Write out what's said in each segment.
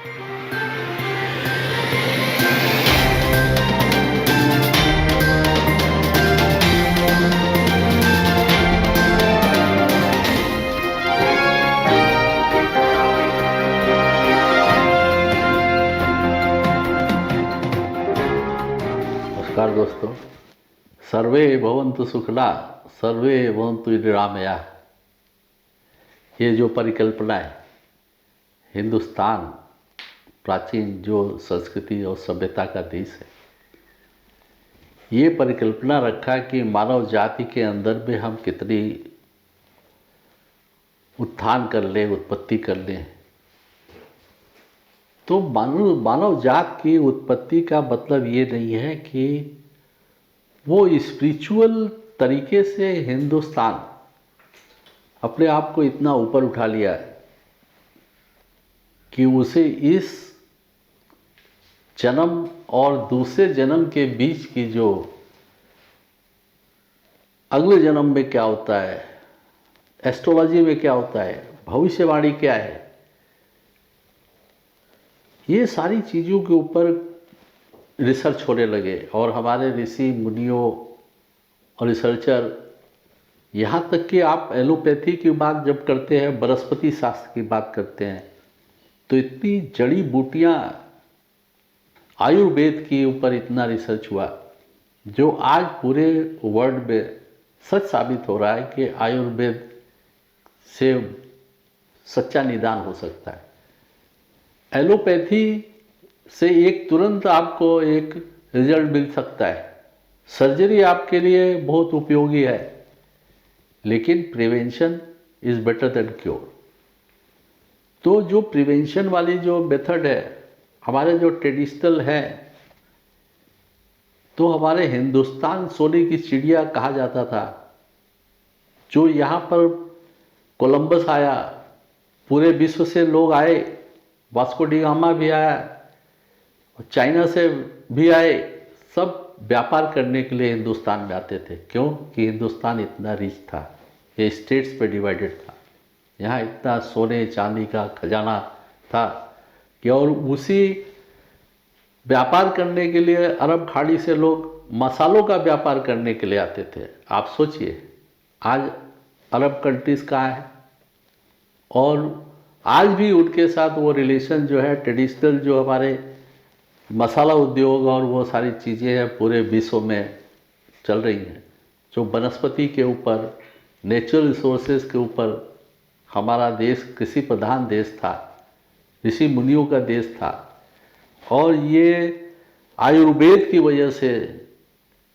नमस्कार दोस्तों, सर्वे भवन्तु सुखिनः, सर्वे भवन्तु निरामयाः। ये जो परिकल्पना है, हिंदुस्तान प्राचीन जो संस्कृति और सभ्यता का देश है, ये परिकल्पना रखा कि मानव जाति के अंदर में हम कितनी उत्थान कर लें, उत्पत्ति कर लें। तो मानव जात की उत्पत्ति का मतलब ये नहीं है कि वो स्पिरिचुअल तरीके से हिंदुस्तान अपने आप को इतना ऊपर उठा लिया है कि उसे इस जन्म और दूसरे जन्म के बीच की जो अगले जन्म में क्या होता है, एस्ट्रोलॉजी में क्या होता है, भविष्यवाणी क्या है, ये सारी चीज़ों के ऊपर रिसर्च होने लगे। और हमारे ऋषि मुनियों और रिसर्चर, यहाँ तक कि आप एलोपैथी की बात जब करते हैं, वनस्पति शास्त्र की बात करते हैं, तो इतनी जड़ी बूटियाँ, आयुर्वेद के ऊपर इतना रिसर्च हुआ जो आज पूरे वर्ल्ड में सच साबित हो रहा है कि आयुर्वेद से सच्चा निदान हो सकता है। एलोपैथी से एक तुरंत आपको एक रिजल्ट मिल सकता है, सर्जरी आपके लिए बहुत उपयोगी है, लेकिन prevention is better than cure. तो जो प्रिवेंशन वाली जो मेथड है, हमारे जो ट्रेडिशनल है, तो हमारे हिंदुस्तान सोने की चिड़िया कहा जाता था। जो यहाँ पर कोलंबस आया, पूरे विश्व से लोग आए, वास्को डी गामा भी आया, चाइना से भी आए, सब व्यापार करने के लिए हिंदुस्तान में आते थे। क्यों? कि हिंदुस्तान इतना रिच था, ये स्टेट्स पे डिवाइडेड था, यहाँ इतना सोने चांदी का खजाना था कि, और उसी व्यापार करने के लिए अरब खाड़ी से लोग मसालों का व्यापार करने के लिए आते थे। आप सोचिए, आज अरब कंट्रीज़ कहाँ है, और आज भी उनके साथ वो रिलेशन जो है, ट्रेडिशनल जो हमारे मसाला उद्योग और वो सारी चीज़ें हैं, पूरे विश्व में चल रही हैं। जो वनस्पति के ऊपर, नेचुरल रिसोर्सेज के ऊपर हमारा देश कृषि प्रधान देश था, ऋषि मुनियों का देश था, और ये आयुर्वेद की वजह से,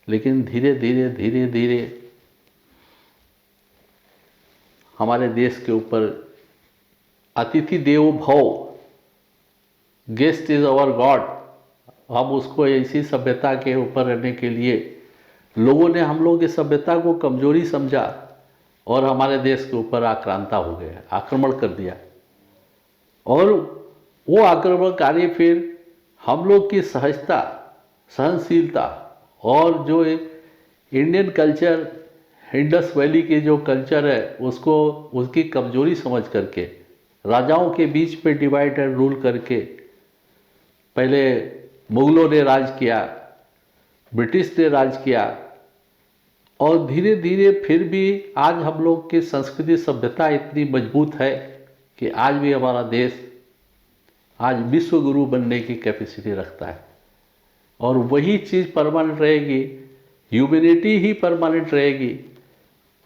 लेकिन धीरे धीरे धीरे धीरे हमारे देश के ऊपर अतिथि देवो भव, गेस्ट इज अवर गॉड, हम उसको ऐसी सभ्यता के ऊपर रहने के लिए लोगों ने हम लोग की सभ्यता को कमजोरी समझा और हमारे देश के ऊपर आक्रांता हो गए, आक्रमण कर दिया। और वो आक्रमणकारी फिर हम लोग की सहजता, सहनशीलता और जो इंडियन कल्चर, इंडस वैली की जो कल्चर है, उसको उसकी कमजोरी समझ करके राजाओं के बीच में डिवाइड एंड रूल करके, पहले मुगलों ने राज किया, ब्रिटिश ने राज किया, और धीरे धीरे फिर भी आज हम लोग की संस्कृति सभ्यता इतनी मजबूत है कि आज भी हमारा देश आज विश्व गुरु बनने की कैपेसिटी रखता है। और वही चीज़ परमानेंट रहेगी, ह्यूमैनिटी ही परमानेंट रहेगी।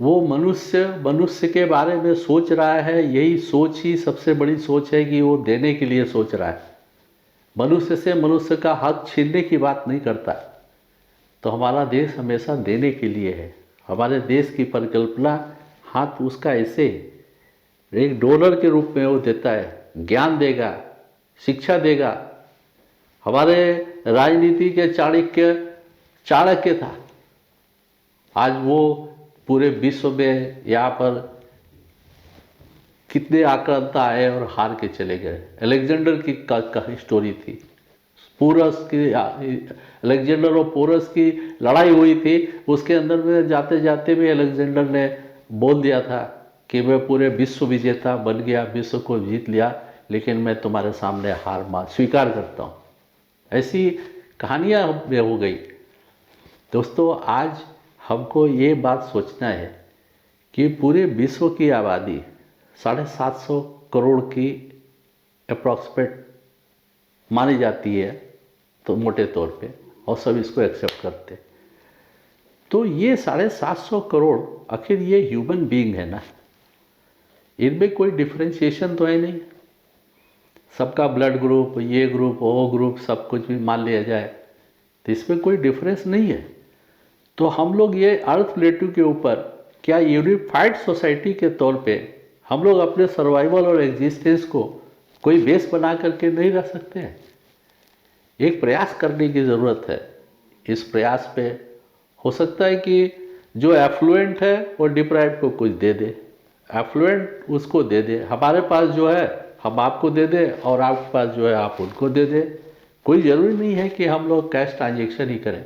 वो मनुष्य के बारे में सोच रहा है, यही सोच ही सबसे बड़ी सोच है कि वो देने के लिए सोच रहा है, मनुष्य से मनुष्य का हक छीनने की बात नहीं करता। तो हमारा देश हमेशा देने के लिए है। हमारे देश की परिकल्पना हाथ उसका ऐसे एक डोनर के रूप में वो देता है, ज्ञान देगा, शिक्षा देगा। हमारे राजनीति के चाणक्य था, आज वो पूरे विश्व में यहाँ पर कितने आक्रांता आए और हार के चले गए। अलेक्जेंडर की का स्टोरी थी, अलेक्जेंडर और पोरस की लड़ाई हुई थी। उसके अंदर में जाते जाते भी अलेक्जेंडर ने बोल दिया था कि मैं पूरे विश्व विजेता बन गया, विश्व को जीत लिया, लेकिन मैं तुम्हारे सामने हार मान स्वीकार करता हूँ। ऐसी कहानियाँ हो गई। दोस्तों, आज हमको ये बात सोचना है कि पूरे विश्व की आबादी 750 करोड़ की अप्रॉक्सीमेट मानी जाती है, तो मोटे तौर पे, और सब इसको एक्सेप्ट करते। तो ये 750 करोड़ आखिर ये ह्यूमन बीइंग है ना, इनमें कोई डिफरेंशिएशन तो है नहीं। सबका ब्लड ग्रुप, ये ग्रुप, वो ग्रुप, सब कुछ भी मान लिया जाए तो इसमें कोई डिफरेंस नहीं है। तो हम लोग ये अर्थ प्लेटू के ऊपर क्या यूनिफाइड सोसाइटी के तौर पे हम लोग अपने सर्वाइवल और एग्जिस्टेंस को कोई बेस बना करके नहीं रह सकते हैं? एक प्रयास करने की ज़रूरत है। इस प्रयास पे हो सकता है कि जो एफ्लुएंट है वो डिप्राइव को कुछ दे दे, एफ्लुएंट उसको दे दे। हमारे पास जो है हम आपको दे दें और आपके पास जो है आप उनको दे दें। कोई ज़रूरी नहीं है कि हम लोग कैश ट्रांजेक्शन ही करें,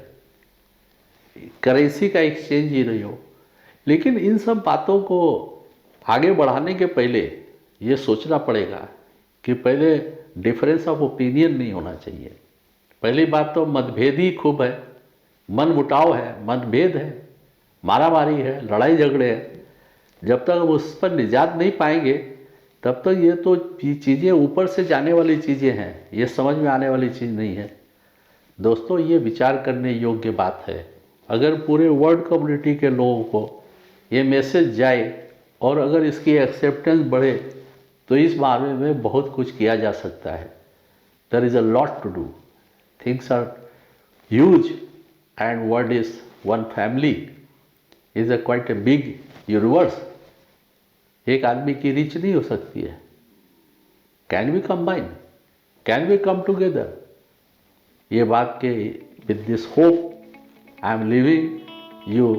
करेंसी का एक्सचेंज ही नहीं हो। लेकिन इन सब बातों को आगे बढ़ाने के पहले ये सोचना पड़ेगा कि पहले डिफरेंस ऑफ ओपिनियन नहीं होना चाहिए। पहली बात तो मतभेद ही खूब है, मन मुटाव है, मतभेद है, मारामारी है, लड़ाई झगड़े हैं। जब तक हम उस पर निजात नहीं पाएंगे तब तक ये तो चीज़ें ऊपर से जाने वाली चीज़ें हैं, ये समझ में आने वाली चीज़ नहीं है। दोस्तों, ये विचार करने योग्य बात है। अगर पूरे वर्ल्ड कम्युनिटी के लोगों को ये मैसेज जाए और अगर इसकी एक्सेप्टेंस बढ़े तो इस बारे में बहुत कुछ किया जा सकता है। There is a lot to do, things are huge and world is one family, is a quite a big universe. एक आदमी की रीच नहीं हो सकती है। Can we combine, can we come together? ये बात के with this hope I am leaving you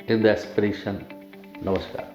in the aspiration. नमस्कार।